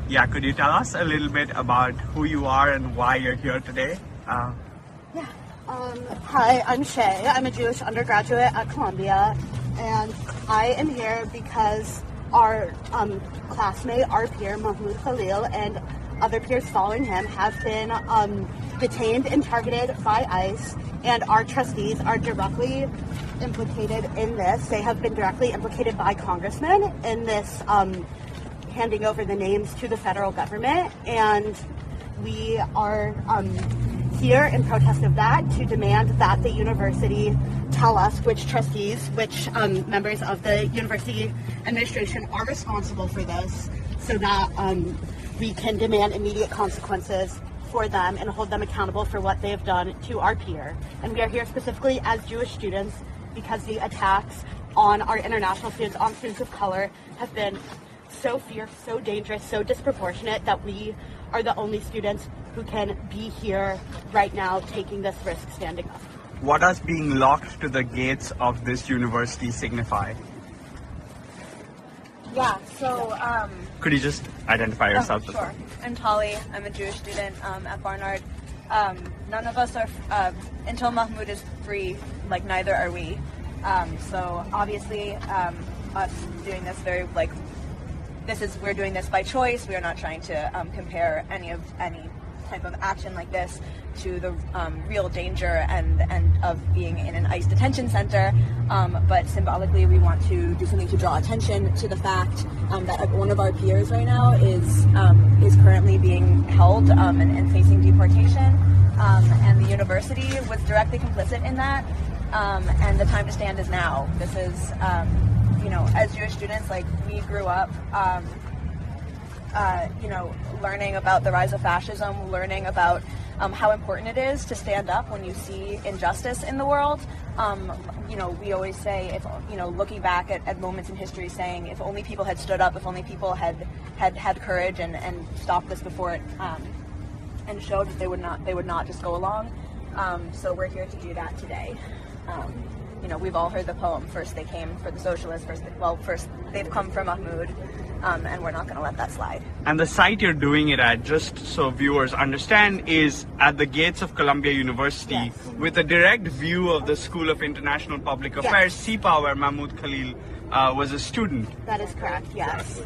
Yeah, could you tell us a little bit about who you are and why you're here today? Hi, I'm Shay. I'm a Jewish undergraduate at Columbia, and I am here because our classmate, our peer, Mahmoud Khalil, and other peers following him have been detained and targeted by ICE, and our trustees are directly implicated in this. They have been directly implicated by congressmen in this handing over the names to the federal government, and we are here in protest of that to demand that the university tell us which trustees, which members of the university administration are responsible for this, so that we can demand immediate consequences for them and hold them accountable for what they have done to our peer. And we are here specifically as Jewish students because the attacks on our international students, on students of color, have been so fierce, so dangerous, so disproportionate that we are the only students who can be here right now taking this risk standing up. What does being locked to the gates of this university signify? Yeah, so Could you just identify yourself? sure. I'm Tali. I'm a Jewish student at Barnard. None of us are until Mahmoud is free. Like neither are we. So obviously, us doing this we're doing this by choice. We are not trying to compare any type of action like this to the real danger and of being in an ICE detention center, but symbolically we want to do something to draw attention to the fact that one of our peers right now is currently being held and facing deportation, and the university was directly complicit in that, and the time to stand is now. This is as Jewish students, like, we grew up learning about the rise of fascism, learning about how important it is to stand up when you see injustice in the world. We always say, if looking back at moments in history, saying if only people had stood up, if only people had courage and stopped this before it, and showed that they would not just go along. So we're here to do that today. We've all heard the poem, first they came for the socialists, first they've come for Mahmoud, and we're not going to let that slide. And the site you're doing it at, just so viewers understand, is at the gates of Columbia University, Yes. with a direct view of the School of International Public Affairs, Yes. CPA, where Mahmoud Khalil was a student. That is correct, yes.